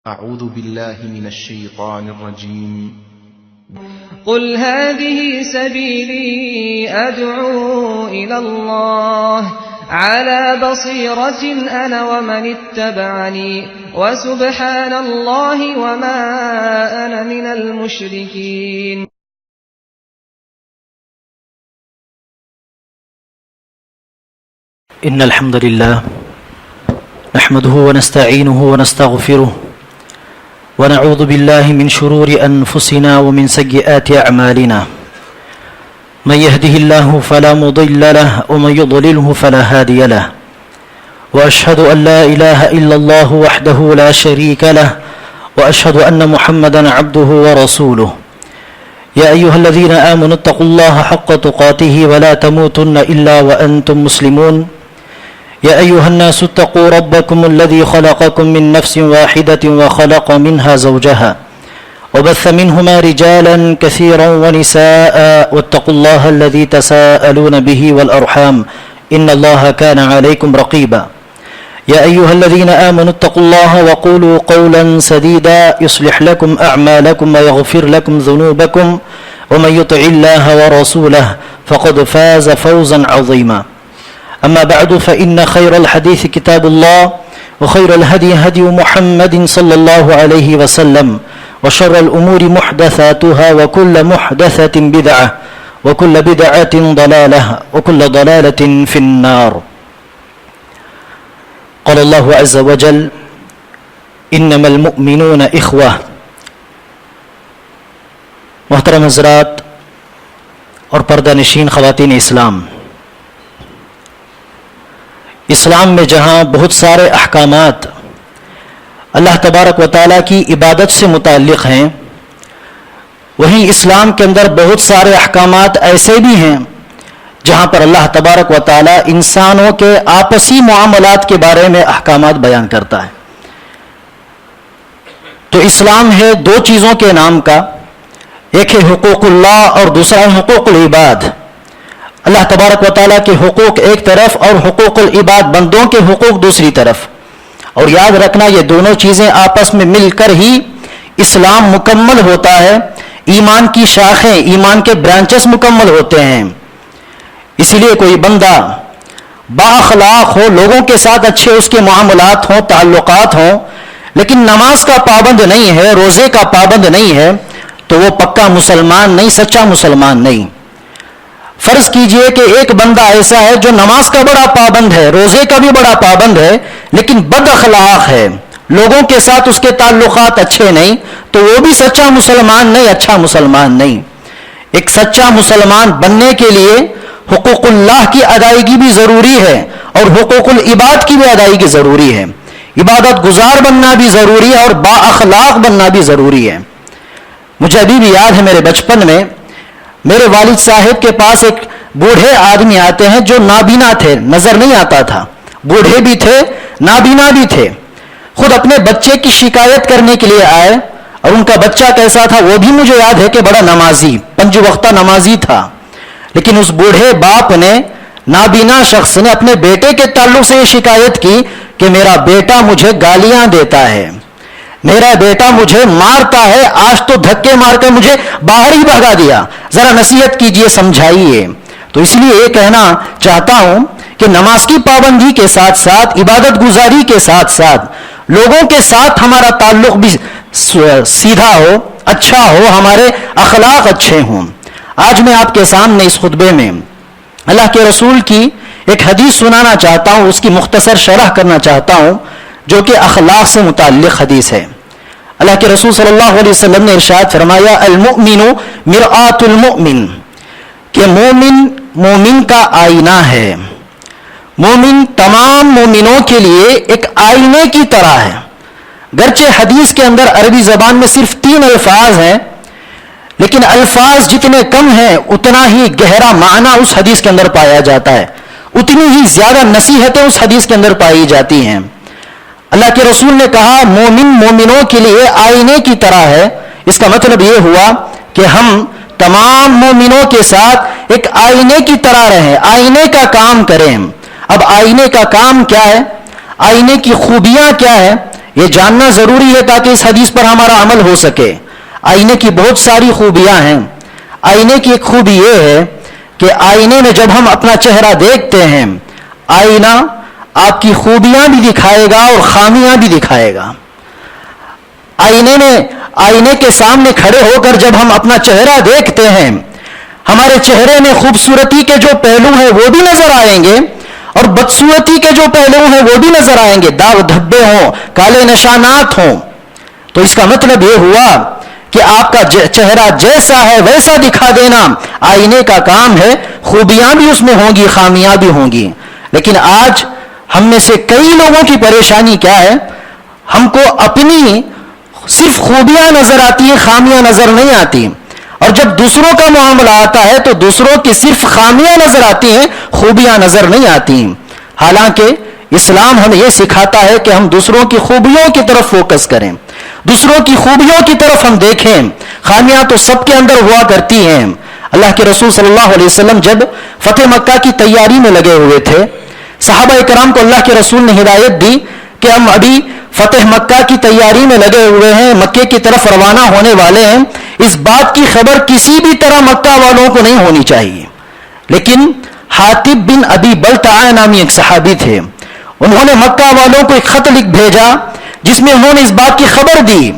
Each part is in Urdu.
أعوذ بالله من الشيطان الرجيم. قل هذه سبيلي أدعو إلى الله على بصيرة أنا ومن اتبعني وسبحان الله وما أنا من المشركين. إن الحمد لله نحمده ونستعينه ونستغفره ونعوذ بالله من شرور أنفسنا ومن سيئات أعمالنا. من يهده الله فلا مضل له ومن يضلله فلا هادي له. وأشهد أن لا إله إلا الله وحده لا شريك له وأشهد أن محمدا عبده ورسوله. يا أيها الذين آمنوا اتقوا الله حق تقاته ولا تموتن إلا وأنتم مسلمون. يا أيها الناس اتقوا ربكم الذي خلقكم من نفس واحدة وخلق منها زوجها وبث منهما رجالا كثيرا ونساء واتقوا الله الذي تساءلون به والأرحام إن الله كان عليكم رقيبا. يا أيها الذين آمنوا اتقوا الله وقولوا قولا سديدا يصلح لكم أعمالكم ويغفر لكم ذنوبكم ومن يطع الله ورسوله فقد فاز فوزا عظيما. أما بعد فإن خير الحديث كتاب الله وخير الهدي هدي محمد صلى الله عليه وسلم وشر الأمور محدثاتها وكل محدثة بدعة وكل بدعة ضلالة وكل ضلالة في النار. قال الله عز وجل إنما المؤمنون إخوة. محترم حضرات اور پردہ نشین خواتین اسلام، اسلام میں جہاں بہت سارے احکامات اللہ تبارک و تعالیٰ کی عبادت سے متعلق ہیں، وہیں اسلام کے اندر بہت سارے احکامات ایسے بھی ہیں جہاں پر اللہ تبارک و تعالیٰ انسانوں کے آپسی معاملات کے بارے میں احکامات بیان کرتا ہے. تو اسلام ہے دو چیزوں کے نام کا، ایک ہے حقوق اللہ اور دوسرا ہے حقوق العباد. اللہ تبارک و تعالیٰ کے حقوق ایک طرف اور حقوق العباد بندوں کے حقوق دوسری طرف. اور یاد رکھنا یہ دونوں چیزیں آپس میں مل کر ہی اسلام مکمل ہوتا ہے، ایمان کی شاخیں، ایمان کے برانچز مکمل ہوتے ہیں. اسی لیے کوئی بندہ با اخلاق ہو، لوگوں کے ساتھ اچھے اس کے معاملات ہوں، تعلقات ہوں، لیکن نماز کا پابند نہیں ہے، روزے کا پابند نہیں ہے، تو وہ پکا مسلمان نہیں، سچا مسلمان نہیں. فرض کیجئے کہ ایک بندہ ایسا ہے جو نماز کا بڑا پابند ہے، روزے کا بھی بڑا پابند ہے، لیکن بد اخلاق ہے، لوگوں کے ساتھ اس کے تعلقات اچھے نہیں، تو وہ بھی سچا مسلمان نہیں، اچھا مسلمان نہیں. ایک سچا مسلمان بننے کے لیے حقوق اللہ کی ادائیگی بھی ضروری ہے اور حقوق العباد کی بھی ادائیگی ضروری ہے. عبادت گزار بننا بھی ضروری ہے اور با اخلاق بننا بھی ضروری ہے. مجھے ابھی بھی یاد ہے میرے بچپن میں میرے والد صاحب کے پاس ایک بوڑھے آدمی آتے ہیں جو نابینا تھے، نظر نہیں آتا تھا، بوڑھے بھی تھے، نابینا بھی تھے. خود اپنے بچے کی شکایت کرنے کے لیے آئے، اور ان کا بچہ کیسا تھا وہ بھی مجھے یاد ہے کہ بڑا نمازی، 5 وقتہ نمازی تھا. لیکن اس بوڑھے باپ نے، نابینا شخص نے اپنے بیٹے کے تعلق سے یہ شکایت کی کہ میرا بیٹا مجھے گالیاں دیتا ہے، میرا بیٹا مجھے مارتا ہے، آج تو دھکے مار کر مجھے باہر ہی بھگا دیا، ذرا نصیحت کیجئے، سمجھائیے. تو اس لیے یہ کہنا چاہتا ہوں کہ نماز کی پابندی کے ساتھ ساتھ، عبادت گزاری کے ساتھ ساتھ، لوگوں کے ساتھ ہمارا تعلق بھی سیدھا ہو، اچھا ہو، ہمارے اخلاق اچھے ہوں. آج میں آپ کے سامنے اس خطبے میں اللہ کے رسول کی ایک حدیث سنانا چاہتا ہوں، اس کی مختصر شرح کرنا چاہتا ہوں، جو کہ اخلاق سے متعلق حدیث ہے. اللہ کے رسول صلی اللہ علیہ وسلم نے ارشاد فرمایا المؤمن مرآت المؤمن، کہ مومن کا آئینہ ہے. مومن تمام مومنوں کے لیے ایک آئینے کی طرح ہے. گرچہ حدیث کے اندر عربی زبان میں صرف 3 الفاظ ہیں، لیکن الفاظ جتنے کم ہیں اتنا ہی گہرا معنی اس حدیث کے اندر پایا جاتا ہے، اتنی ہی زیادہ نصیحتیں اس حدیث کے اندر پائی جاتی ہیں. اللہ کے رسول نے کہا مومن مومنوں کے لیے آئینے کی طرح ہے. اس کا مطلب یہ ہوا کہ ہم تمام مومنوں کے ساتھ ایک آئینے کی طرح رہیں، آئینے کا کام کریں. اب آئینے کا کام کیا ہے؟ آئینے کی خوبیاں کیا ہے؟ یہ جاننا ضروری ہے تاکہ اس حدیث پر ہمارا عمل ہو سکے. آئینے کی بہت ساری خوبیاں ہیں. آئینے کی ایک خوبی یہ ہے کہ آئینے میں جب ہم اپنا چہرہ دیکھتے ہیں آئینہ آپ کی خوبیاں بھی دکھائے گا اور خامیاں بھی دکھائے گا. آئینے کے سامنے کھڑے ہو کر جب ہم اپنا چہرہ دیکھتے ہیں ہمارے چہرے میں خوبصورتی کے جو پہلو ہیں وہ بھی نظر آئیں گے اور بدصورتی کے جو پہلو ہیں وہ بھی نظر آئیں گے. داغ دھبے ہوں, کالے نشانات ہوں, تو اس کا مطلب یہ ہوا کہ آپ کا چہرہ جیسا ہے ویسا دکھا دینا آئینے کا کام ہے. خوبیاں بھی اس میں ہوں گی, خامیاں بھی ہوں گی. لیکن آج ہم میں سے کئی لوگوں کی پریشانی کیا ہے, ہم کو اپنی صرف خوبیاں نظر آتی ہیں, خامیاں نظر نہیں آتی. اور جب دوسروں کا معاملہ آتا ہے تو دوسروں کی صرف خامیاں نظر آتی ہیں, خوبیاں نظر نہیں آتی. حالانکہ اسلام ہمیں یہ سکھاتا ہے کہ ہم دوسروں کی خوبیوں کی طرف فوکس کریں, دوسروں کی خوبیوں کی طرف ہم دیکھیں. خامیاں تو سب کے اندر ہوا کرتی ہیں. اللہ کے رسول صلی اللہ علیہ وسلم جب فتح مکہ کی تیاری میں لگے ہوئے تھے, صحابہ کرام کو اللہ کے رسول نے ہدایت دی کہ ہم ابھی فتح مکہ کی تیاری میں لگے ہوئے ہیں, مکے کی طرف روانہ ہونے والے ہیں. اس بات کی خبر کسی بھی طرح مکہ والوں کو نہیں ہونی چاہیے. لیکن حاطب بن ابی بلتعہ نامی ایک صحابی تھے, انہوں نے مکہ والوں کو ایک خط لکھ بھیجا جس میں انہوں نے اس بات کی خبر دی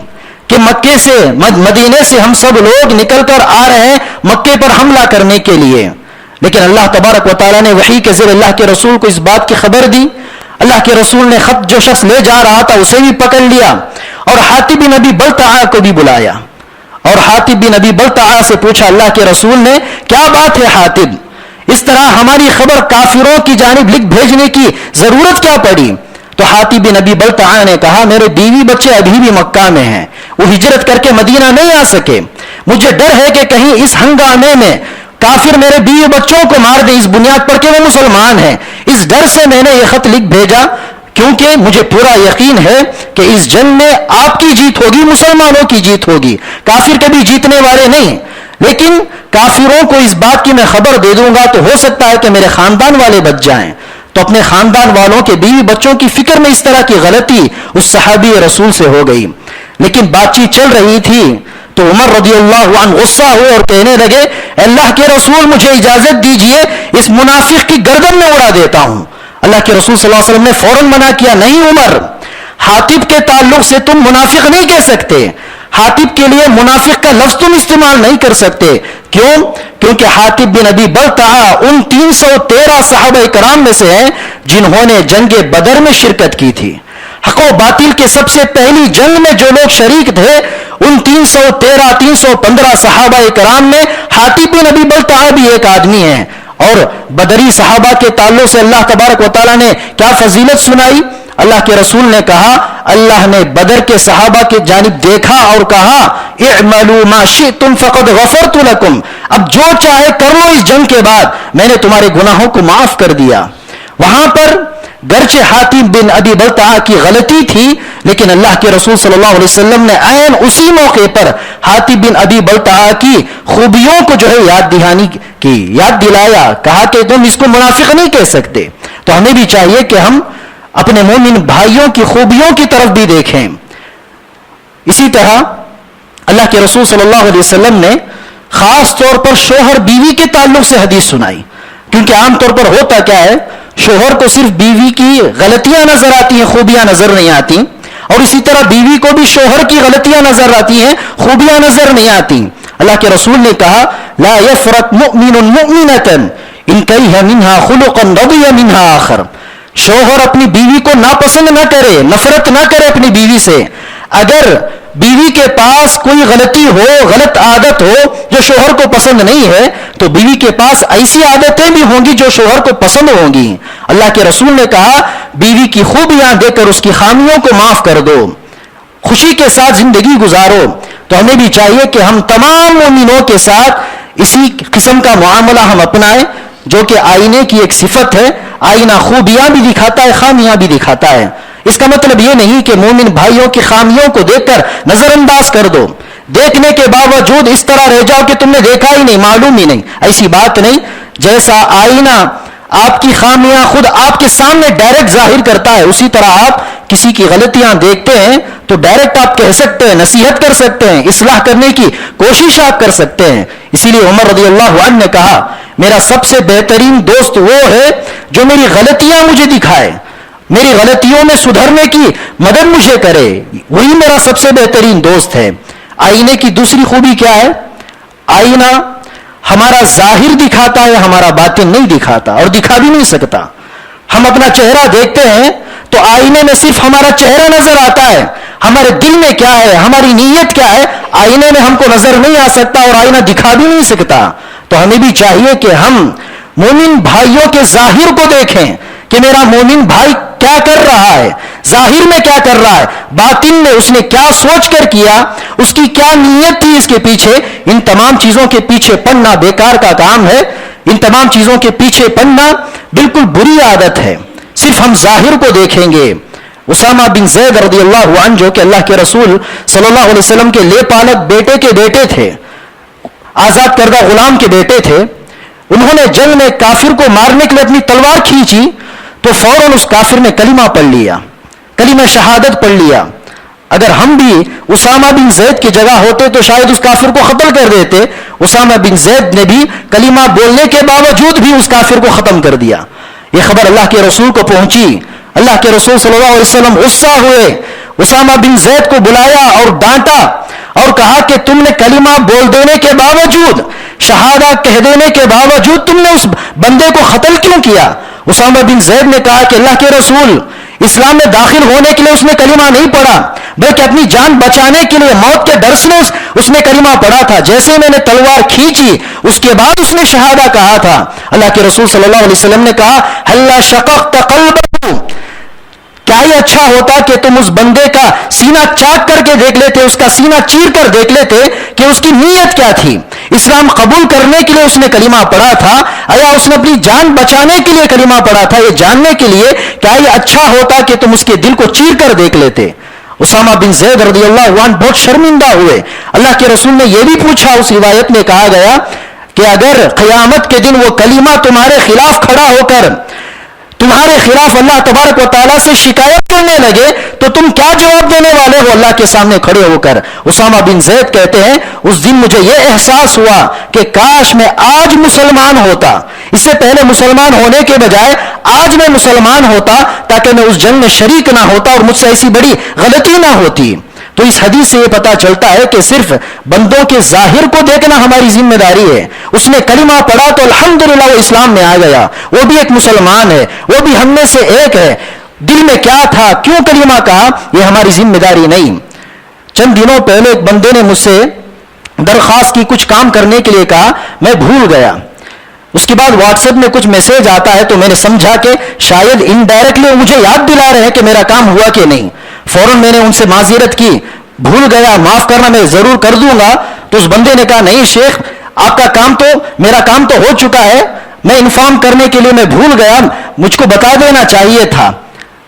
کہ مکے سے مدینے سے ہم سب لوگ نکل کر آ رہے ہیں مکے پر حملہ کرنے کے لیے. لیکن اللہ تبارک و تعالیٰ نے وحی کے ذریعے اللہ کے رسول کو اس بات کی خبر دی. اللہ کے رسول نے خط جو شخص لے جا رہا تھا اسے بھی پکڑ لیا اور حاطب بن ابی بلتعہ کو بھی بلایا اور حاطب بن ابی بلتعہ سے پوچھا اللہ کے رسول نے کیا بات ہے حاطب, اس طرح ہماری خبر کافروں کی جانب لکھ بھیجنے کی ضرورت کیا پڑی؟ تو حاطب بن ابی بلتعہ نے کہا میرے بیوی بچے ابھی بھی مکہ میں ہیں, وہ ہجرت کر کے مدینہ نہیں آ سکے. مجھے ڈر ہے کہ کہیں اس ہنگامے میں کافر میرے بیوی بچوں کو مار دے اس بنیاد پر کہ وہ مسلمان ہیں. اس ڈر سے میں نے یہ خط لکھ بھیجا کیونکہ مجھے پورا یقین ہے کہ اس جنگ میں آپ کی جیت ہوگی, مسلمانوں کی جیت ہوگی, کافر کبھی جیتنے والے نہیں. لیکن کافروں کو اس بات کی میں خبر دے دوں گا تو ہو سکتا ہے کہ میرے خاندان والے بچ جائیں. تو اپنے خاندان والوں کے بیوی بچوں کی فکر میں اس طرح کی غلطی اس صحابی رسول سے ہو گئی. لیکن بات چیت چل رہی تھی تو عمر رضی اللہ عنہ غصہ ہوئے اور کہنے لگے اللہ کے رسول مجھے اجازت دیجئے اس منافق کی گردن میں اڑا دیتا ہوں. اللہ کے رسول صلی اللہ علیہ وسلم نے فوراً منع کیا, نہیں عمر, حاطب کے تعلق سے تم منافق نہیں کہہ سکتے, حاطب کے لیے منافق کا لفظ تم استعمال نہیں کر سکتے. کیوں؟ کیونکہ حاطب بن ابی بلتعہ ان 313 صحابہ کرام میں سے ہیں جنہوں نے جنگ بدر میں شرکت کی تھی. حق و باطل کے سب سے پہلی جنگ میں جو لوگ شریک تھے ان 315 صحابہ کرام میں حاطب بن ابی بلتعہ بھی ایک آدمی ہیں. اور بدری صحابہ کے تعلق سے اللہ تبارک و تعالیٰ نے کیا فضیلت سنائی؟ اللہ کے رسول نے کہا اللہ نے بدر کے صحابہ کی جانب دیکھا اور کہا اعملوا ما شئتم فقد غفرت لكم, اب جو چاہے کر لو اس جنگ کے بعد میں نے تمہارے گناہوں کو معاف کر دیا. وہاں پر گرچہ حاطب بن ابی بلتعہ کی غلطی تھی لیکن اللہ کے رسول صلی اللہ علیہ وسلم نے عین اسی موقع پر حاطب بن ابی بلتعہ کی خوبیوں کو جو ہے یاد دلایا, کہا کہ تم اس کو منافق نہیں کہہ سکتے. تو ہمیں بھی چاہیے کہ ہم اپنے مومن بھائیوں کی خوبیوں کی طرف بھی دیکھیں. اسی طرح اللہ کے رسول صلی اللہ علیہ وسلم نے خاص طور پر شوہر بیوی کے تعلق سے حدیث سنائی, کیونکہ عام طور پر ہوتا کیا ہے شوہر کو صرف بیوی کی غلطیاں نظر آتی ہیں, خوبیاں نظر نہیں آتی, اور اسی طرح بیوی کو بھی شوہر کی غلطیاں نظر آتی ہیں, خوبیاں نظر نہیں آتی. اللہ کے رسول نے کہا لا یفرق مؤمن مؤمنۃ ان کریہ منہا خلقا رضی منہا آخر, شوہر اپنی بیوی کو ناپسند نہ کرے, نفرت نہ کرے اپنی بیوی سے. اگر بیوی کے پاس کوئی غلطی ہو, غلط عادت ہو جو شوہر کو پسند نہیں ہے تو بیوی کے پاس ایسی عادتیں بھی ہوں گی جو شوہر کو پسند ہوں گی. اللہ کے رسول نے کہا بیوی کی خوبیاں دے کر اس کی خامیوں کو معاف کر دو, خوشی کے ساتھ زندگی گزارو. تو ہمیں بھی چاہیے کہ ہم تمام مومنوں کے ساتھ اسی قسم کا معاملہ ہم اپنائیں جو کہ آئینے کی ایک صفت ہے. آئینہ خوبیاں بھی دکھاتا ہے, خامیاں بھی دکھاتا ہے. اس کا مطلب یہ نہیں کہ مومن بھائیوں کی خامیوں کو دیکھ کر نظر انداز کر دو, دیکھنے کے باوجود اس طرح رہ جاؤ کہ تم نے دیکھا ہی نہیں, معلوم ہی نہیں. ایسی بات نہیں. جیسا آئینہ آپ کی خامیاں خود آپ کے سامنے ڈائریکٹ ظاہر کرتا ہے اسی طرح آپ کسی کی غلطیاں دیکھتے ہیں تو ڈائریکٹ آپ کہہ سکتے ہیں, نصیحت کر سکتے ہیں, اصلاح کرنے کی کوشش آپ کر سکتے ہیں. اسی لیے عمر رضی اللہ عنہ نے کہا میرا سب سے بہترین دوست وہ ہے جو میری غلطیاں مجھے دکھائے, میری غلطیوں میں سدھرنے کی مدد مجھے کرے, وہی میرا سب سے بہترین دوست ہے. آئینے کی دوسری خوبی کیا ہے؟ آئینہ ہمارا ظاہر دکھاتا ہے, ہمارا باطن نہیں دکھاتا اور دکھا بھی نہیں سکتا. ہم اپنا چہرہ دیکھتے ہیں تو آئینے میں صرف ہمارا چہرہ نظر آتا ہے, ہمارے دل میں کیا ہے, ہماری نیت کیا ہے, آئینے میں ہم کو نظر نہیں آ سکتا اور آئینہ دکھا بھی نہیں سکتا. تو ہمیں بھی چاہیے کہ ہم مومن بھائیوں کے ظاہر کو دیکھیں کہ میرا مومن بھائی کیا کر رہا ہے, ظاہر میں کیا کر رہا ہے, باطن میں اس نے کیا سوچ کر کیا, اس کی کیا نیت تھی اس کے پیچھے. ان تمام چیزوں کے پیچھے پڑنا بیکار کا کام ہے, ان تمام چیزوں کے پیچھے پڑنا بالکل بری عادت ہے. صرف ہم ظاہر کو دیکھیں گے. اسامہ بن زید رضی اللہ عنہ جو کہ اللہ کے رسول صلی اللہ علیہ وسلم کے لے پالک بیٹے کے بیٹے تھے, آزاد کردہ غلام کے بیٹے تھے, انہوں نے جنگ میں کافر کو مارنے کے لیے اپنی تلوار کھینچی تو فوراً اس کافر نے کلمہ پڑھ لیا, کلمہ شہادت پڑھ لیا. اگر ہم بھی اسامہ بن زید کی جگہ ہوتے تو شاید اس کافر کو قتل کر دیتے. اسامہ بن زید نے بھی کلمہ بولنے کے باوجود بھی اس کافر کو ختم کر دیا. یہ خبر اللہ کے رسول کو پہنچی, اللہ کے رسول صلی اللہ علیہ وسلم غصہ ہوئے, اسامہ بن زید کو بلایا اور ڈانٹا اور کہا کہ تم نے کلمہ بول دینے کے باوجود, شہادت کہہ دینے کے باوجود تم نے اس بندے کو قتل کیوں کیا؟ اسامہ بن زید نے کہا کہ اللہ کے رسول, اسلام میں داخل ہونے کے لیے اس نے کلمہ نہیں پڑھا بلکہ اپنی جان بچانے کے لیے موت کے ڈر سے اس نے کلمہ پڑھا تھا. جیسے میں نے تلوار کھینچی اس کے بعد اس نے شہادہ کہا تھا. اللہ کے رسول صلی اللہ علیہ وسلم نے کہا ہلا شققت قلبہ, کیا ہی اچھا ہوتا کہ تم اس بندے کا سینہ چاک کر کے دیکھ لیتے, اس کا سینہ چیر کر دیکھ لیتے کہ اس کی نیت کیا تھی. اسلام قبول کرنے کے لیے اس نے کلمہ پڑھا تھا یا اس نے اپنی جان بچانے کے لیے کلمہ پڑھا تھا, یہ جاننے کے لیے کیا ہی اچھا ہوتا کہ تم اس کے دل کو چیر کر دیکھ لیتے. اسامہ بن زید رضی اللہ عنہ بہت شرمندہ ہوئے. اللہ کے رسول نے یہ بھی پوچھا, اس روایت میں کہا گیا کہ اگر قیامت کے دن وہ کلمہ تمہارے خلاف کھڑا ہو کر تمہارے خلاف اللہ تبارک و تعالیٰ سے شکایت کرنے لگے تو تم کیا جواب دینے والے ہو اللہ کے سامنے کھڑے ہو کر؟ اسامہ بن زید کہتے ہیں اس دن مجھے یہ احساس ہوا کہ کاش میں آج مسلمان ہوتا, اس سے پہلے مسلمان ہونے کے بجائے آج میں مسلمان ہوتا تاکہ میں اس جنگ میں شریک نہ ہوتا اور مجھ سے ایسی بڑی غلطی نہ ہوتی. تو اس حدیث سے یہ پتا چلتا ہے کہ صرف بندوں کے ظاہر کو دیکھنا ہماری ذمہ داری ہے. اس نے کلمہ پڑھا تو الحمدللہ وہ اسلام میں آ گیا, وہ بھی ایک مسلمان ہے, وہ بھی ہم میں سے ایک ہے. دل میں کیا تھا, کیوں کلمہ کہا, یہ ہماری ذمہ داری نہیں. چند دنوں پہلے ایک بندے نے مجھ سے درخواست کی, کچھ کام کرنے کے لیے کہا, میں بھول گیا. اس کے بعد واٹس ایپ میں کچھ میسج آتا ہے تو میں نے سمجھا کہ شاید انڈائریکٹلی مجھے یاد دلا رہے ہیں کہ میرا کام ہوا کہ نہیں. فوراً میں نے ان سے معذرت کی, بھول گیا, معاف کرنا, میں ضرور کر دوں گا. تو اس بندے نے کہا نہیں شیخ, آپ کا کام تو, میرا کام تو ہو چکا ہے, میں انفارم کرنے کے لیے میں بھول گیا, مجھ کو بتا دینا چاہیے تھا.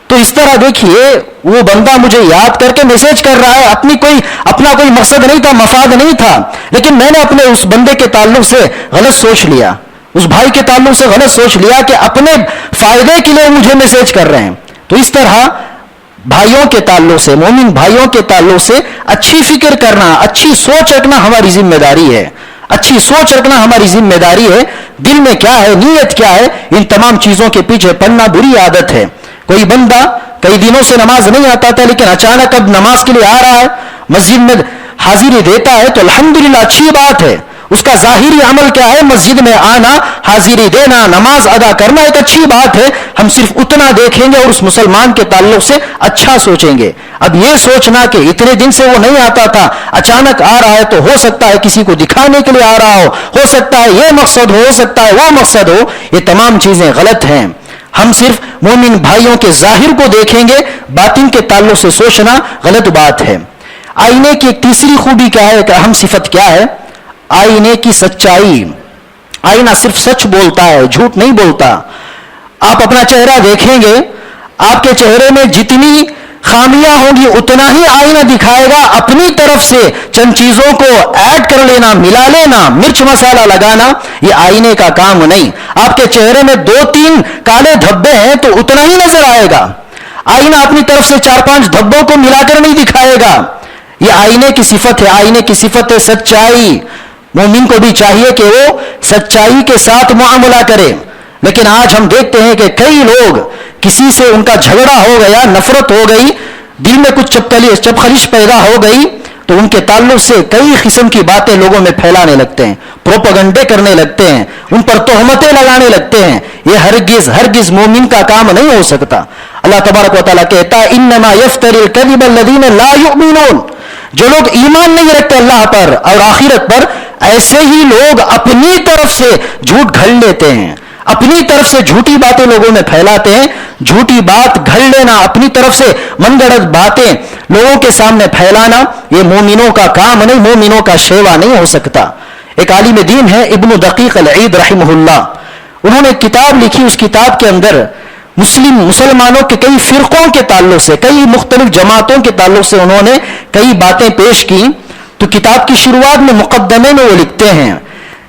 تو اس طرح دیکھیے وہ بندہ مجھے یاد کر کے میسج کر رہا ہے, اپنا کوئی مقصد نہیں تھا, مفاد نہیں تھا, لیکن میں نے اپنے اس بندے کے تعلق سے غلط سوچ لیا, اس بھائی کے تعلق سے غلط سوچ لیا کہ اپنے فائدے کے لیے مجھے میسج کر رہے ہیں. تو اس طرح بھائیوں کے تعلق سے, مومن بھائیوں کے تعلق سے اچھی فکر کرنا, اچھی سوچ رکھنا ہماری ذمہ داری ہے, اچھی سوچ رکھنا ہماری ذمہ داری ہے. دل میں کیا ہے, نیت کیا ہے, ان تمام چیزوں کے پیچھے پڑنا بری عادت ہے. کوئی بندہ کئی دنوں سے نماز نہیں آتا تھا لیکن اچانک اب نماز کے لیے آ رہا ہے, مسجد میں حاضری دیتا ہے تو الحمدللہ اچھی بات ہے. اس کا ظاہری عمل کیا ہے, مسجد میں آنا, حاضری دینا, نماز ادا کرنا ایک اچھی بات ہے. ہم صرف اتنا دیکھیں گے اور اس مسلمان کے تعلق سے اچھا سوچیں گے. اب یہ سوچنا کہ اتنے دن سے وہ نہیں آتا تھا, اچانک آ رہا ہے تو ہو سکتا ہے کسی کو دکھانے کے لیے آ رہا ہو سکتا ہے یہ مقصد ہو سکتا ہے وہ مقصد ہو, یہ تمام چیزیں غلط ہیں. ہم صرف مومن بھائیوں کے ظاہر کو دیکھیں گے, باطن کے تعلق سے سوچنا غلط بات ہے. آئینے کی ایک تیسری خوبی کیا ہے, ایک اہم صفت کیا ہے, آئینے کی سچائی. آئینہ صرف سچ بولتا ہے, جھوٹ نہیں بولتا. آپ اپنا چہرہ دیکھیں گے, آپ کے چہرے میں جتنی خامیاں ہوں گی اتنا ہی آئینہ دکھائے گا. اپنی طرف سے چند چیزوں کو ایڈ کر لینا, ملا لینا, مرچ مسالہ لگانا, یہ آئینے کا کام نہیں. آپ کے چہرے میں 2-3 کالے دھبے ہیں تو اتنا ہی نظر آئے گا. آئینہ اپنی طرف سے 4-5 دھبوں کو ملا کر نہیں دکھائے گا. یہ آئینے کی صفت ہے. آئینے کی صفت ہے سچائی. مومن کو بھی چاہیے کہ وہ سچائی کے ساتھ معاملہ کرے. لیکن آج ہم دیکھتے ہیں کہ کئی لوگ کسی سے ان کا جھگڑا ہو گیا, نفرت ہو گئی, دل میں کچھ چپخلش پیدا ہو گئی, تو ان کے تعلق سے کئی قسم کی باتیں لوگوں میں پھیلانے لگتے ہیں, پروپیگنڈے کرنے لگتے ہیں, ان پر تہمتیں لگانے لگتے ہیں. یہ ہرگز مومن کا کام نہیں ہو سکتا. اللہ تبارک و تعالیٰ کہتا ہے انما یفتری الکذب الذین لا یؤمنون. جو لوگ ایمان نہیں رکھتے اللہ پر اور آخرت پر, ایسے ہی لوگ اپنی طرف سے جھوٹ گھڑ لیتے ہیں, اپنی طرف سے جھوٹی باتیں لوگوں میں پھیلاتے ہیں. جھوٹی بات گھڑ لینا, اپنی طرف سے من گھڑت باتیں لوگوں کے سامنے پھیلانا, یہ مومنوں کا کام نہیں, مومنوں کا شیوا نہیں ہو سکتا. ایک عالم دین ہے ابن دقیق العید رحمہ اللہ, انہوں نے کتاب لکھی. اس کتاب کے اندر مسلمانوں کے کئی فرقوں کے تعلق سے, کئی مختلف جماعتوں کے تعلق سے انہوں نے کئی باتیں پیش کی. تو کتاب کی شروعات میں مقدمے میں وہ لکھتے ہیں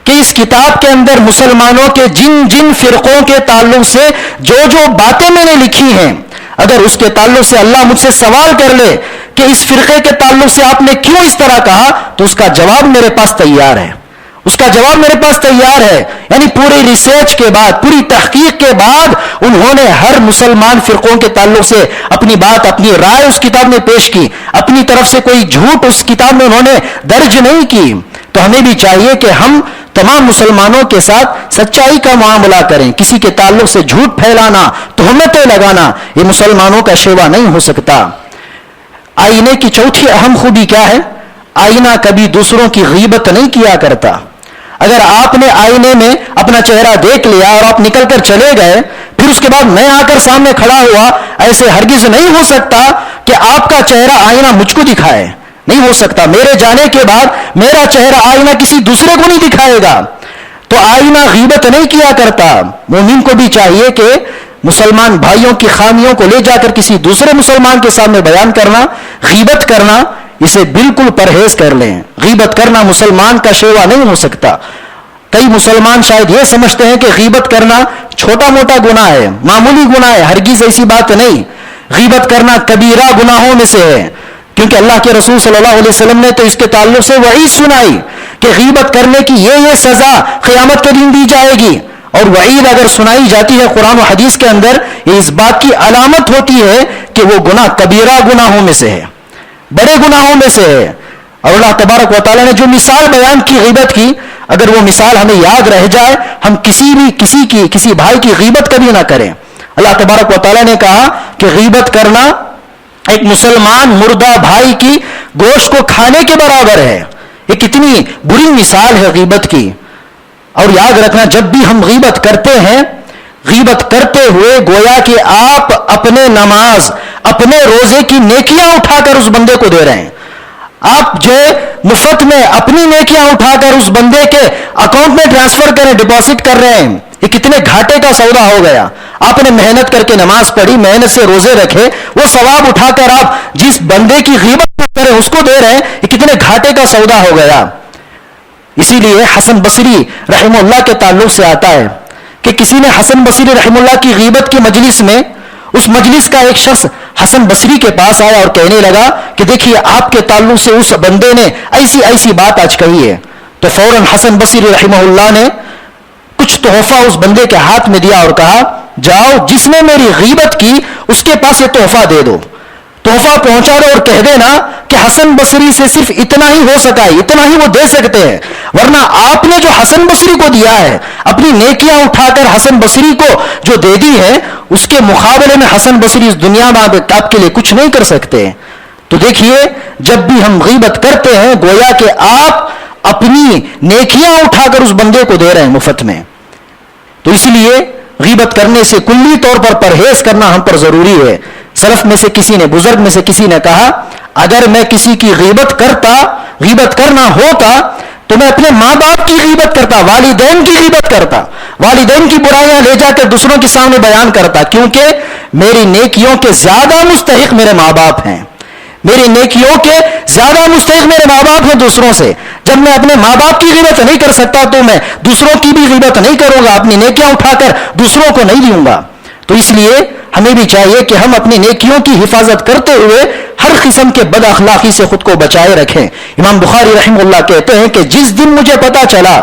کہ اس کتاب کے اندر مسلمانوں کے جن فرقوں کے تعلق سے جو باتیں میں نے لکھی ہیں, اگر اس کے تعلق سے اللہ مجھ سے سوال کر لے کہ اس فرقے کے تعلق سے آپ نے کیوں اس طرح کہا, تو اس کا جواب میرے پاس تیار ہے. اس کا جواب میرے پاس تیار ہے. یعنی پوری ریسرچ کے بعد, پوری تحقیق کے بعد انہوں نے ہر مسلمان فرقوں کے تعلق سے اپنی بات, اپنی رائے اس کتاب میں پیش کی. اپنی طرف سے کوئی جھوٹ اس کتاب میں انہوں نے درج نہیں کی. تو ہمیں بھی چاہیے کہ ہم تمام مسلمانوں کے ساتھ سچائی کا معاملہ کریں. کسی کے تعلق سے جھوٹ پھیلانا, تہمتیں لگانا, یہ مسلمانوں کا شیوا نہیں ہو سکتا. آئینے کی چوتھی اہم خوبی کیا ہے؟ آئینہ کبھی دوسروں کی غیبت نہیں کیا کرتا. اگر آپ نے آئینے میں اپنا چہرہ دیکھ لیا اور آپ نکل کر چلے گئے, پھر اس کے بعد میں آ کر سامنے کھڑا ہوا, ایسے ہرگز نہیں ہو سکتا کہ آپ کا چہرہ آئینہ مجھ کو دکھائے. نہیں ہو سکتا. میرے جانے کے بعد میرا چہرہ آئینہ کسی دوسرے کو نہیں دکھائے گا. تو آئینہ غیبت نہیں کیا کرتا. مومن کو بھی چاہیے کہ مسلمان بھائیوں کی خامیوں کو لے جا کر کسی دوسرے مسلمان کے سامنے بیان کرنا, غیبت کرنا, اسے بالکل پرہیز کر لیں. غیبت کرنا مسلمان کا شیوا نہیں ہو سکتا. کئی مسلمان شاید یہ سمجھتے ہیں کہ غیبت کرنا چھوٹا موٹا گناہ ہے, معمولی گناہ ہے. ہرگز ایسی بات نہیں. غیبت کرنا کبیرہ گناہوں میں سے ہے, کیونکہ اللہ کے رسول صلی اللہ علیہ وسلم نے تو اس کے تعلق سے وعید سنائی کہ غیبت کرنے کی یہ سزا قیامت کے دن دی جائے گی. اور وعید اگر سنائی جاتی ہے قرآن و حدیث کے اندر, یہ اس بات کی علامت ہوتی ہے کہ وہ گناہ کبیرہ گناہوں میں سے ہے, بڑے گناہوں میں سے ہے. اور اللہ تبارک و تعالیٰ نے جو مثال بیان کی غیبت کی, اگر وہ مثال ہمیں یاد رہ جائے, ہم کسی بھائی کی غیبت کبھی نہ کریں. اللہ تبارک و تعالیٰ نے کہا کہ غیبت کرنا ایک مسلمان مردہ بھائی کی گوشت کو کھانے کے برابر ہے. یہ کتنی بری مثال ہے غیبت کی. اور یاد رکھنا, جب بھی ہم غیبت کرتے ہیں, غیبت کرتے ہوئے گویا کہ آپ اپنے نماز, اپنے روزے کی نیکیاں اٹھا کر اس بندے کو دے رہے ہیں. آپ جو مفت میں اپنی نیکیاں اٹھا کر اس بندے کے اکاؤنٹ میں ٹرانسفر کریں, ڈپازٹ کر رہے ہیں. یہ کتنے گھاٹے کا سودا ہو گیا. آپ نے محنت کر کے نماز پڑھی, محنت سے روزے رکھے, وہ ثواب اٹھا کر آپ جس بندے کی غیبت کریں اس کو دے رہے ہیں. یہ کتنے گھاٹے کا سودا ہو گیا. اسی لیے حسن بصری رحمہ اللہ کے تعلق سے آتا ہے کہ کسی نے حسن بصری رحمہ اللہ کی غیبت کی مجلس میں, اس مجلس کا ایک شخص حسن بصری کے پاس آیا اور کہنے لگا کہ دیکھیے آپ کے تعلق سے اس بندے نے ایسی بات آج کہی ہے. تو فوراً حسن بصری رحمہ اللہ نے کچھ تحفہ اس بندے کے ہاتھ میں دیا اور کہا, جاؤ جس نے میری غیبت کی اس کے پاس یہ تحفہ دے دو, تحفہ پہنچا دو اور کہہ دینا کہ حسن بصری سے صرف اتنا ہی ہو سکا ہے, اتنا ہی وہ دے سکتے ہیں, ورنہ آپ نے جو حسن بصری کو دیا ہے, اپنی نیکیاں اٹھا کر حسن بصری کو جو دے دی ہے, اس کے مقابلے میں حسن بصری اس دنیا میں آپ کے لیے کچھ نہیں کر سکتے. تو دیکھیے, جب بھی ہم غیبت کرتے ہیں گویا کہ آپ اپنی نیکیاں اٹھا کر اس بندے کو دے رہے ہیں مفت میں. تو اس لیے غیبت کرنے سے کلی طور پر پرہیز کرنا ہم پر ضروری ہے. سلف میں سے کسی نے, بزرگ میں سے کسی نے کہا, اگر میں کسی کی غیبت کرنا ہوتا تو میں اپنے ماں باپ کی غیبت کرتا, والدین کی غیبت کرتا, والدین کی برائیاں لے جا کر دوسروں کے سامنے بیان کرتا, کیونکہ میری نیکیوں کے زیادہ مستحق میرے ماں باپ ہیں. میری نیکیوں کے زیادہ مستحق میرے ماں باپ ہیں دوسروں سے. جب میں اپنے ماں باپ کی غیبت نہیں کر سکتا تو میں دوسروں کی بھی غیبت نہیں کروں گا, اپنی نیکیاں اٹھا کر دوسروں کو نہیں دوں گا. تو اس لیے ہمیں بھی چاہیے کہ ہم اپنی نیکیوں کی حفاظت کرتے ہوئے ہر قسم کے بد اخلاقی سے خود کو بچائے رکھیں. امام بخاری رحمہ اللہ کہتے ہیں کہ جس دن مجھے پتا چلا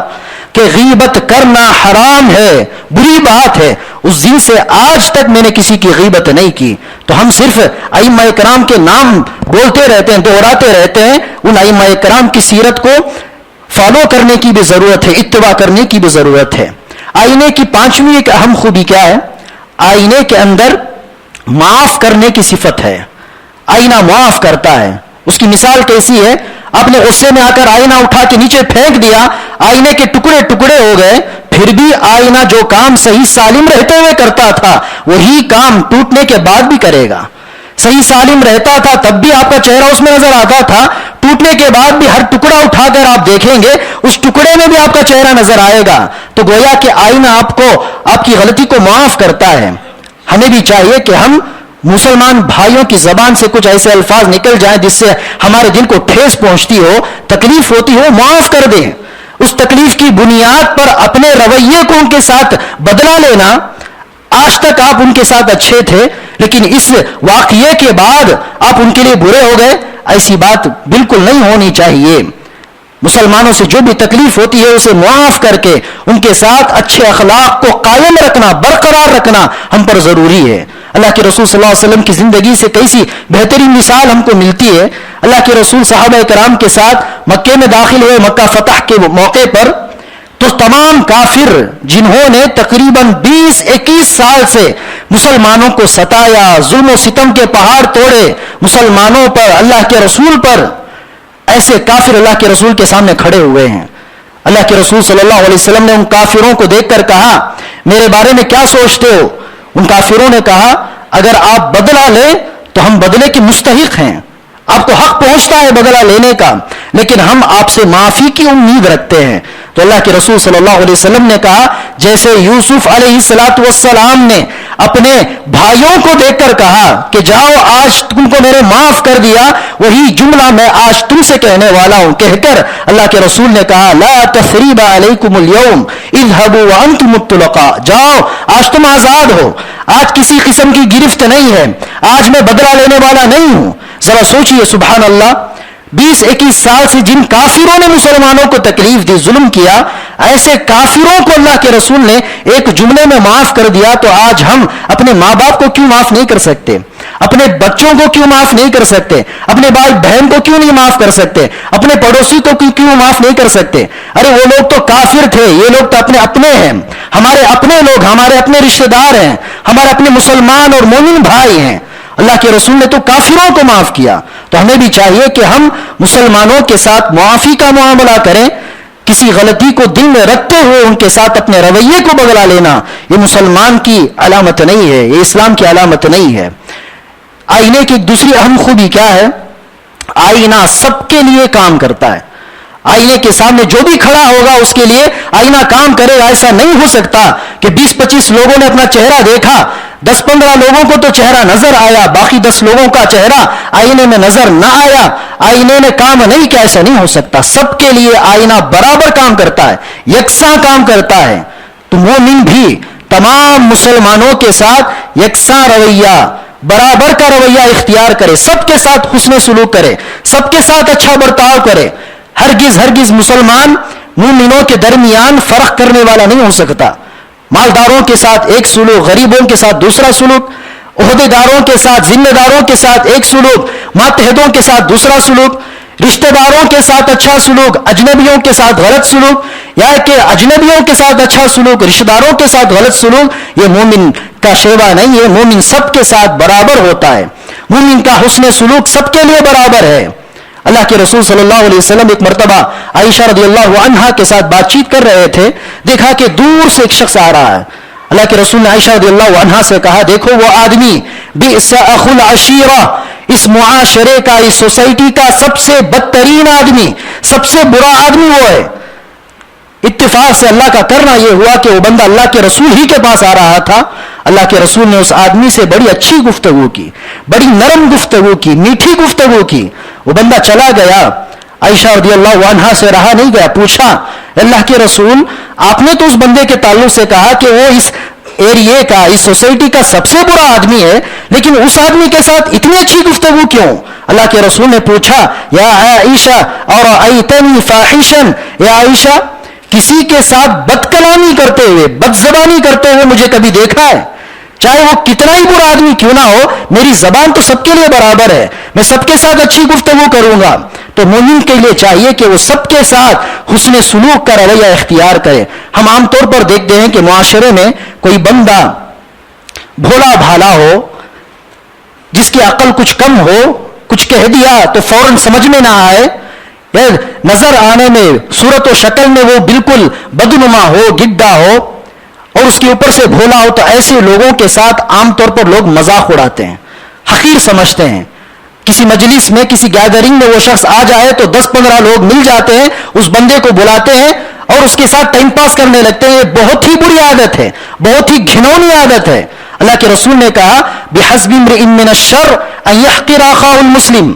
کہ غیبت کرنا حرام ہے، بری بات ہے، اس دن سے آج تک میں نے کسی کی غیبت نہیں کی. تو ہم صرف ائمہ کرام کے نام بولتے رہتے ہیں، دہراتے رہتے ہیں. ان ائمہ کرام کی سیرت کو فالو کرنے کی بھی ضرورت ہے، اتباع کرنے کی بھی ضرورت ہے. آئینے کی پانچویں ایک اہم خوبی کیا ہے؟ آئینے کے اندر معاف کرنے کی صفت ہے. آئینہ معاف کرتا ہے. اس کی مثال کیسی ہے؟ آپ نے غصے میں آ کر آئینہ اٹھا کے نیچے پھینک دیا، آئینے کے ٹکڑے ٹکڑے ہو گئے، پھر بھی آئینہ جو کام صحیح سالم رہتے ہوئے کرتا تھا وہی کام ٹوٹنے کے بعد بھی کرے گا. صحیح سالم رہتا تھا تب بھی آپ کا چہرہ اس میں نظر آتا تھا، ٹوٹنے کے بعد بھی ہر ٹکڑا اٹھا کر آپ دیکھیں گے اس ٹکڑے میں بھی آپ کا چہرہ نظر آئے گا. تو گویا کہ آئینہ آپ کو آپ کی غلطی کو معاف کرتا ہے. ہمیں بھی چاہیے کہ ہم مسلمان بھائیوں کی زبان سے کچھ ایسے الفاظ نکل جائیں جس سے ہمارے دل کو ٹھیس پہنچتی ہو، تکلیف ہوتی ہو، معاف کر دیں. اس تکلیف کی بنیاد پر اپنے رویے کو ان کے ساتھ بدلا لینا. آج تک آپ ان کے ساتھ اچھے تھے لیکن اس واقعے کے بعد آپ ان کے لیے برے ہو گئے، ایسی بات بالکل نہیں ہونی چاہیے. مسلمانوں سے جو بھی تکلیف ہوتی ہے اسے معاف کر کے ان کے ساتھ اچھے اخلاق کو قائم رکھنا، برقرار رکھنا ہم پر ضروری ہے. اللہ کے رسول صلی اللہ علیہ وسلم کی زندگی سے کیسی بہترین مثال ہم کو ملتی ہے. اللہ کے رسول صحابہ کرام کے ساتھ مکے میں داخل ہوئے مکہ فتح کے موقع پر، تو تمام کافر جنہوں نے تقریباً 20-21 سال سے مسلمانوں کو ستایا، ظلم و ستم کے پہاڑ توڑے مسلمانوں پر، اللہ کے رسول پر، ایسے کافر اللہ کے رسول کے سامنے کھڑے ہوئے ہیں. اللہ کے رسول صلی اللہ علیہ وسلم نے ان کافروں کو دیکھ کر کہا میرے بارے میں کیا سوچتے ہو؟ ان کافروں نے کہا اگر آپ بدلہ لیں تو ہم بدلے کے مستحق ہیں، آپ کو حق پہنچتا ہے بدلہ لینے کا، لیکن ہم آپ سے معافی کی امید رکھتے ہیں. تو اللہ کے رسول صلی اللہ علیہ وسلم نے کہا جیسے یوسف علیہ السلام نے اپنے بھائیوں کو دیکھ کر کہا کہ جاؤ آج تم کو میں نے معاف کر دیا، وہی جملہ میں آج تم سے کہنے والا ہوں. کہہ کر اللہ کے رسول نے کہا لا تثریب علیکم اليوم اذهبوا وانتم الطلقاء، جاؤ آج تم آزاد ہو، آج کسی قسم کی گرفت نہیں ہے، آج میں بدلہ لینے والا نہیں ہوں. ذرا سوچئے سبحان اللہ، 20-21 سال سے جن کافروں نے مسلمانوں کو تکلیف دی، ظلم کیا، ایسے کافروں کو اللہ کے رسول نے ایک جملے میں معاف کر دیا. تو آج ہم اپنے ماں باپ کو کیوں معاف نہیں کر سکتے؟ اپنے بچوں کو کیوں معاف نہیں کر سکتے؟ اپنے بھائی بہن کو کیوں نہیں معاف کر سکتے؟ اپنے پڑوسی کو کیوں معاف نہیں کر سکتے؟ ارے وہ لوگ تو کافر تھے، یہ لوگ تو اپنے ہیں، ہمارے اپنے لوگ، ہمارے اپنے رشتہ دار ہیں، ہمارے اپنے مسلمان اور مومن بھائی ہیں. اللہ کے رسول نے تو کافروں کو معاف کیا. تو ہمیں بھی چاہیے کہ ہم مسلمانوں کے ساتھ معافی کا معاملہ کریں. کسی غلطی کو دل میں رکھتے ہوئے ان کے ساتھ اپنے رویے کو بدلا لینا یہ مسلمان کی علامت نہیں ہے، یہ اسلام کی علامت نہیں ہے. آئینے کی ایک دوسری اہم خوبی کیا ہے؟ آئینہ سب کے لیے کام کرتا ہے. آئینے کے سامنے جو بھی کھڑا ہوگا اس کے لیے آئینہ کام کرے گا. ایسا نہیں ہو سکتا کہ 20-25 لوگوں نے اپنا چہرہ دیکھا، 10-15 لوگوں کو تو چہرہ نظر آیا، باقی 10 لوگوں کا چہرہ آئینے میں نظر نہ آیا، آئینے نے کام نہیں کیا. ایسا نہیں ہو سکتا. سب کے لیے آئینہ برابر کام کرتا ہے، یکساں کام کرتا ہے. تو مومن بھی تمام مسلمانوں کے ساتھ یکساں رویہ، برابر کا رویہ اختیار کرے، سب کے ساتھ حسن سلوک کرے، سب کے ساتھ اچھا برتاؤ کرے. ہرگز مسلمان مومنوں کے درمیان فرق کرنے والا نہیں ہو سکتا. مالداروں کے ساتھ ایک سلوک، غریبوں کے ساتھ دوسرا سلوک، عہدے داروں کے ساتھ، ذمہ داروں کے ساتھ ایک سلوک، ماتحتوں کے ساتھ دوسرا سلوک، رشتہ داروں کے ساتھ اچھا سلوک، اجنبیوں کے ساتھ غلط سلوک، یا کہ اجنبیوں کے ساتھ اچھا سلوک، رشتہ داروں کے ساتھ غلط سلوک. یہ مومن کا شیوا نہیں ہے. مومن سب کے ساتھ برابر ہوتا ہے. مومن کا حسن سلوک سب کے لیے برابر ہے. اللہ کے رسول صلی اللہ علیہ وسلم ایک مرتبہ عائشہ رضی اللہ عنہا کے ساتھ بات چیت کر رہے تھے. دیکھا کہ دور سے ایک شخص آ رہا ہے. اللہ کے رسول نے عائشہ رضی اللہ عنہا سے کہا دیکھو وہ آدمی بئس اخو العشیرہ، اس معاشرے کا، اس سوسائٹی کا سب سے بدترین آدمی، سب سے برا آدمی وہ ہے. اتفاق سے اللہ کا کرنا یہ ہوا کہ وہ بندہ اللہ کے رسول ہی کے پاس آ رہا تھا. اللہ کے رسول نے اس آدمی سے بڑی اچھی گفتگو کی، بڑی نرم گفتگو کی، میٹھی گفتگو کی. وہ بندہ چلا گیا. عائشہ رضی اللہ عنہا سے رہا نہیں گیا. پوچھا اللہ کے رسول آپ نے تو اس بندے کے تعلق سے کہا کہ وہ اس ایریے کا, اس سوسائٹی کا سب سے برا آدمی ہے, لیکن اس آدمی کے ساتھ اتنی اچھی گفتگو کیوں؟ اللہ کے رسول نے پوچھا, یا عائشہ اور ایتنی فاحشن, یا عائشہ کسی کے ساتھ بد کلامی کرتے ہوئے, بد زبانی کرتے ہوئے مجھے کبھی دیکھا ہے؟ چاہے وہ کتنا ہی برا آدمی کیوں نہ ہو, میری زبان تو سب کے لیے برابر ہے, میں سب کے ساتھ اچھی گفتگو کروں گا. تو مومن کے لیے چاہیے کہ وہ سب کے ساتھ حسن سلوک کا رویہ اختیار کرے. ہم عام طور پر دیکھتے ہیں کہ معاشرے میں کوئی بندہ بھولا بھالا ہو, جس کی عقل کچھ کم ہو, کچھ کہہ دیا تو فوراً سمجھ میں نہ آئے, نظر آنے میں صورت و شکل میں وہ بالکل بدنما ہو, گڈا ہو, اور اس کے اوپر سے بھولا ہو, تو ایسے لوگوں کے ساتھ عام طور پر لوگ مذاق اڑاتے ہیں, حقیر سمجھتے ہیں. کسی مجلس میں, کسی گیدرنگ میں وہ شخص آ جائے تو 10-15 لوگ مل جاتے ہیں, اس بندے کو بلاتے ہیں اور اس کے ساتھ ٹائم پاس کرنے لگتے ہیں. یہ بہت ہی بری عادت ہے, بہت ہی گھنونی عادت ہے. اللہ کے رسول نے کہا, بِحَسْبِ امْرِئٍ مِّنَ الشَّرِّ أَن يَحْقِرَ أَخَاهُ الْمُسْلِمَ,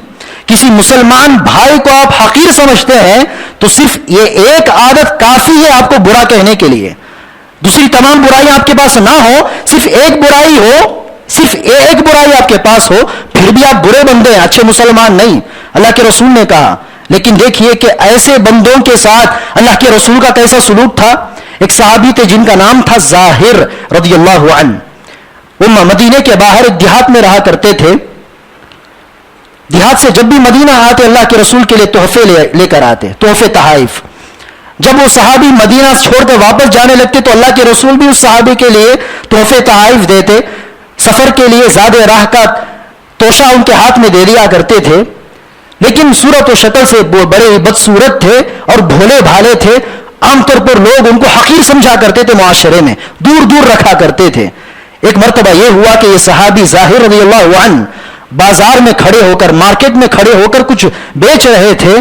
کسی مسلمان بھائی کو آپ حقیر سمجھتے ہیں تو صرف یہ ایک عادت کافی ہے آپ کو برا کہنے کے لیے. دوسری تمام برائیاں آپ کے پاس نہ ہو, صرف ایک برائی ہو, صرف ایک برائی آپ کے پاس ہو, پھر بھی آپ برے بندے ہیں, اچھے مسلمان نہیں. اللہ کے رسول نے کہا. لیکن دیکھیے کہ ایسے بندوں کے ساتھ اللہ کے رسول کا کیسا سلوک تھا. ایک صحابی تھے جن کا نام تھا ظاہر رضی اللہ عنہ. وہ مدینے کے باہر ایک دیہات میں رہا کرتے تھے. دیہات سے جب بھی مدینہ آتے اللہ کے رسول کے لیے تحفے لے کر آتے, تحفے تحائف. جب وہ صحابی مدینہ چھوڑ کر واپس جانے لگتے تو اللہ کے رسول بھی اس صحابی کے لیے تحفے تحائف دیتے. سفر کے لیے زیادہ راہ کا توشہ ان کے ہاتھ میں دے دیا کرتے تھے. لیکن صورت و شکل سے وہ بڑے ہی بدصورت تھے اور بھولے بھالے تھے. عام طور پر لوگ ان کو حقیر سمجھا کرتے تھے, معاشرے میں دور دور رکھا کرتے تھے. ایک مرتبہ یہ ہوا کہ یہ صحابی ظاہر رضی اللہ عنہ بازار میں کھڑے ہو کر, مارکیٹ میں کھڑے ہو کر کچھ بیچ رہے تھے.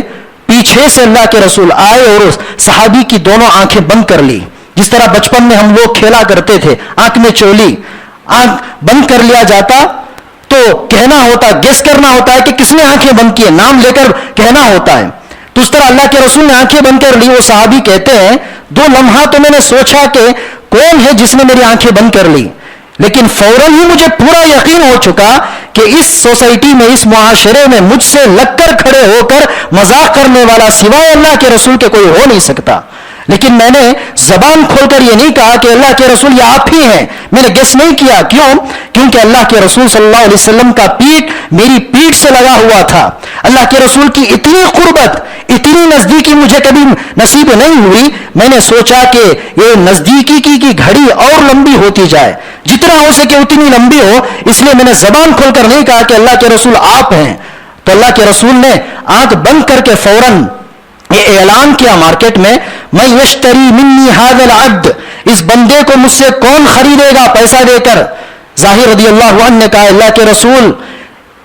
پیچھے سے اللہ کے رسول آئے اور اس صحابی کی دونوں آنکھیں بند کر لی. جس طرح بچپن میں ہم لوگ کھیلا کرتے تھے, آنکھ میں چولی, آنکھ بند کر لیا جاتا تو کہنا ہوتا, گیس کرنا ہوتا ہے کہ کس نے آنکھیں بند کی, نام لے کر کہنا ہوتا ہے. تو اس طرح اللہ کے رسول نے آنکھیں بند کر لی. وہ صحابی کہتے ہیں 2 لمحہ تو میں نے سوچا کہ کون ہے جس نے میری آنکھیں بند کر لی, لیکن فوراً ہی مجھے پورا یقین ہو چکا کہ اس سوسائٹی میں, اس معاشرے میں مجھ سے لگ کر کھڑے ہو کر مذاق کرنے والا سوائے اللہ کے رسول کے کوئی ہو نہیں سکتا. لیکن میں نے زبان کھول کر یہ نہیں کہا کہ اللہ کے رسول یہ آپ ہی ہیں, میں نے گیس نہیں کیا. کیوں؟ کیونکہ اللہ کے رسول صلی اللہ علیہ وسلم کا پیٹھ میری پیٹھ سے لگا ہوا تھا. اللہ کے رسول کی اتنی قربت, اتنی نزدیکی مجھے کبھی نصیب نہیں ہوئی. میں نے سوچا کہ یہ نزدیکی کی گھڑی اور لمبی ہوتی جائے, جتنا ہو سکے اتنی لمبی ہو, اس لیے میں نے زبان کھول کر نہیں کہا کہ اللہ کے رسول آپ ہیں. تو اللہ کے رسول نے آنکھ بند کر کے فوراً یہ اعلان کیا مارکیٹ میں, میں یشتری منی ھذا العبد, اس بندے کو مجھ سے کون خریدے گا پیسہ دے کر. ظاہر رضی اللہ عنہ نے کہا, اللہ کے رسول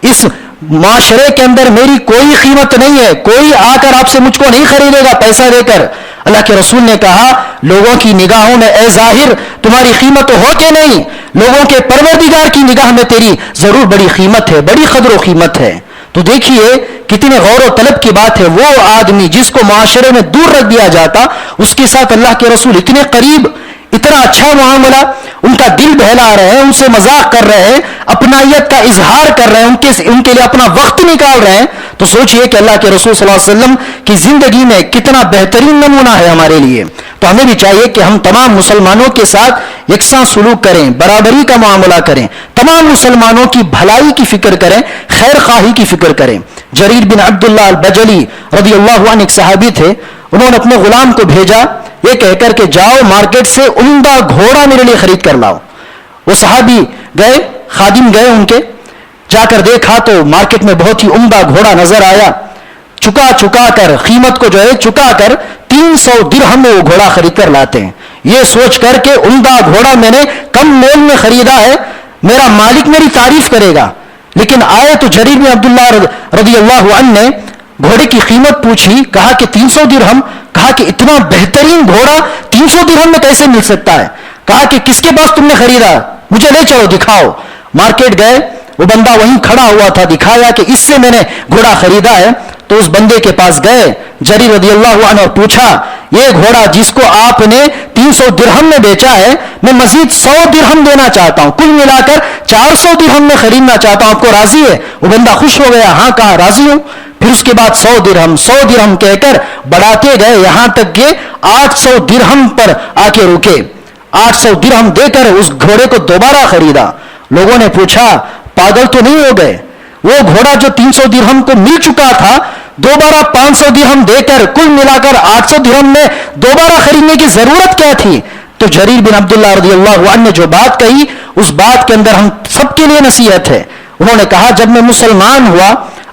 اس معاشرے کے اندر میری کوئی قیمت نہیں ہے, کوئی آ کر آپ سے مجھ کو نہیں خریدے گا پیسہ دے کر. اللہ کے رسول نے کہا, لوگوں کی نگاہوں میں اے ظاہر تمہاری قیمت ہو کہ نہیں, لوگوں کے پروردگار کی نگاہ میں تیری ضرور بڑی قیمت ہے, بڑی قدر و قیمت ہے. تو دیکھیے کتنے غور و طلب کی بات ہے. وہ آدمی جس کو معاشرے میں دور رکھ دیا جاتا, اس کے ساتھ اللہ کے رسول اتنے قریب, اتنا اچھا معاملہ, ان کا دل بہلا رہے ہیں, ان سے مذاق کر رہے ہیں, اپنائیت کا اظہار کر رہے ہیں, ان کے لیے اپنا وقت نکال رہے ہیں. تو سوچئے کہ اللہ کے رسول صلی اللہ علیہ وسلم کی زندگی میں کتنا بہترین نمونہ ہے ہمارے لیے. تو ہمیں بھی چاہیے کہ ہم تمام مسلمانوں کے ساتھ یکساں سلوک کریں, برابری کا معاملہ کریں, تمام مسلمانوں کی بھلائی کی فکر کریں, خیر خواہی کی فکر کریں. جریر بن عبداللہ البجلی رضی اللہ عنہ ایک صحابی تھے. انہوں نے اپنے غلام کو بھیجا یہ کہہ کر کہ جاؤ مارکیٹ سے عمدہ گھوڑا میرے لیے خرید کر لاؤ. وہ صحابی گئے, خادم گئے ان کے, جا کر دیکھا تو مارکیٹ میں بہت ہی عمدہ گھوڑا نظر آیا. چکا کر قیمت کو جو ہے چکا کر 300 درہم میں وہ گھوڑا خرید کر لاتے ہیں. یہ سوچ کر کہ عمدہ گھوڑا میں نے کم مول میں خریدا ہے, میرا مالک میری تعریف کرے گا. لیکن آئے تو جریر بن عبداللہ رضی اللہ عنہ نے گھوڑے کی قیمت پوچھی, کہا کہ 300 درہم. کہا کہ اتنا بہترین گھوڑا 300 درہم میں کیسے مل سکتا ہے؟ کہا کہ کس کے پاس تم نے خریدا, مجھے لے چلو دکھاؤ. مارکیٹ گئے, وہ بندہ وہیں کھڑا ہوا تھا, دکھایا کہ اس سے میں نے گھوڑا خریدا ہے. تو اس بندے کے پاس گئے جریر رضی اللہ عنہ اور پوچھا یہ گھوڑا جس کو آپ نے 300 درہم میں بیچا ہے میں مزید 100 درہم دینا چاہتا ہوں, کل ملا کر 400 درہم میں خریدنا چاہتا ہوں, آپ کو راضی ہے؟ وہ بندہ خوش ہو گیا, ہاں کہا راضی ہوں. پھر اس کے بعد 100 درہم کہہ کر بڑھاتے گئے یہاں تک کہ 800 درہم پر آ کے رکے. 800 درہم دے کر اس گھوڑے کو دوبارہ خریدا. لوگوں نے پوچھا پاگل تو نہیں ہو گئے؟ وہ گھوڑا جو 300 درہم کو مل چکا تھا دوبارہ 500 درہم دے کر کل ملا کر 800 درہم میں دوبارہ خریدنے کی ضرورت کیا تھی؟ تو جریر بن عبداللہ رضی اللہ عنہ نے جو بات کہی اس بات کے اندر ہم سب کے لیے نصیحت ہے. انہوں نے کہا جب میں مسلمان ہوا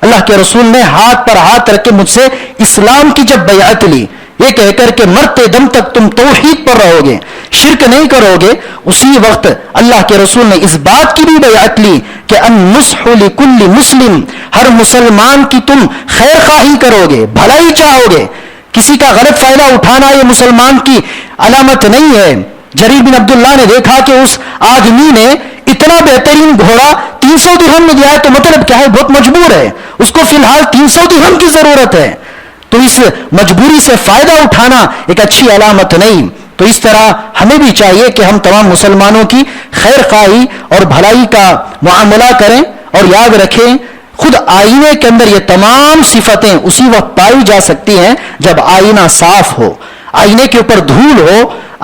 اللہ کے رسول نے ہاتھ پر ہاتھ رکھ کے مجھ سے اسلام کی جب بیعت لی, یہ کہہ کر کہ مرتے دم تک تم توحید پر رہو گے, شرک نہیں کرو گے, اسی وقت اللہ کے رسول نے اس بات کی بھی بیعت لی کہ النصح لکل مسلم, ہر مسلمان کی تم خیر خواہی کرو گے, بھلائی چاہو گے. کسی کا غلط فائدہ اٹھانا یہ مسلمان کی علامت نہیں ہے. جریر بن عبداللہ نے دیکھا کہ اس آدمی نے اتنا بہترین گھوڑا 300 درہم میں دیا ہے, تو مطلب کیا ہے؟ بہت مجبور ہے, اس کو فی الحال 300 درہم کی ضرورت ہے. تو اس مجبوری سے فائدہ اٹھانا ایک اچھی علامت نہیں. تو اس طرح ہمیں بھی چاہیے کہ ہم تمام مسلمانوں کی خیر خواہی اور بھلائی کا معاملہ کریں, اور یاد رکھیں خود آئینے کے اندر یہ تمام صفتیں اسی وقت پائی جا سکتی ہیں جب آئینہ صاف ہو, آئینے کے اوپر دھول ہو,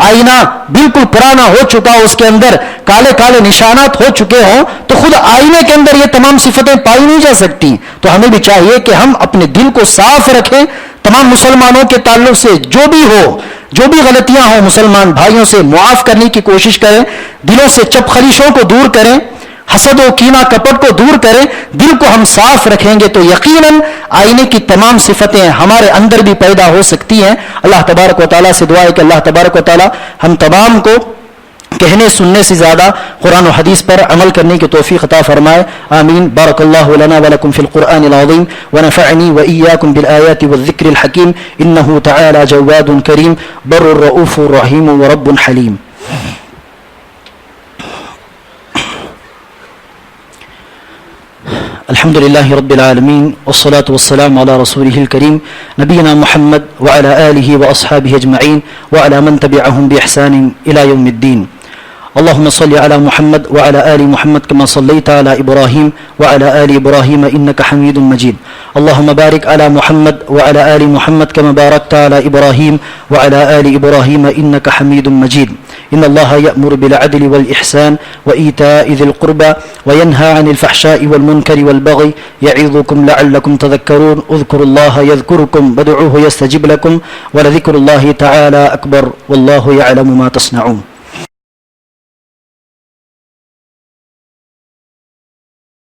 آئینہ بالکل پرانا ہو چکا ہو, اس کے اندر کالے کالے نشانات ہو چکے ہوں, تو خود آئینے کے اندر یہ تمام صفتیں پائی نہیں جا سکتی. تو ہمیں بھی چاہیے کہ ہم اپنے دل کو صاف رکھیں, تمام مسلمانوں کے تعلق سے جو بھی ہو, جو بھی غلطیاں ہوں مسلمان بھائیوں سے معاف کرنے کی کوشش کریں, دلوں سے چپ خلیشوں کو دور کریں, حسد و کینہ کپٹ کو دور کریں. دل کو ہم صاف رکھیں گے تو یقیناً آئینے کی تمام صفتیں ہمارے اندر بھی پیدا ہو سکتی ہیں. اللہ تبارک و تعالیٰ سے دعا ہے کہ اللہ تبارک و تعالیٰ ہم تمام کو کہنے سننے سے زیادہ قرآن و حدیث پر عمل کرنے کی توفیق عطا فرمائے. آمین. بارک اللہ لنا ولکم فی القرآن العظیم ونفعنی وإیاکم بالآیات والذکر الحکیم انہ تعالی جواد کریم بر الرؤوف الرحیم ورب حلیم. الحمد لله رب العالمين والصلاة والسلام على رسوله الكريم نبينا محمد وعلى آله وأصحابه أجمعين وعلى من تبعهم بإحسان إلى يوم الدين. اللهم صل على محمد وعلى آل محمد كما صليت على إبراهيم وعلى آل إبراهيم إنك حميد مجيد. اللهم بارك على محمد وعلى آل محمد كما باركت على إبراهيم وعلى آل إبراهيم إنك حميد مجيد. إن الله يأمر بالعدل والإحسان وإيتاء ذي القربى وينهى عن الفحشاء والمنكر والبغي يعظكم لعلكم تذكرون. اذكروا الله يذكركم وادعوه يستجب لكم ولذكر الله تعالى أكبر والله يعلم ما تصنعون.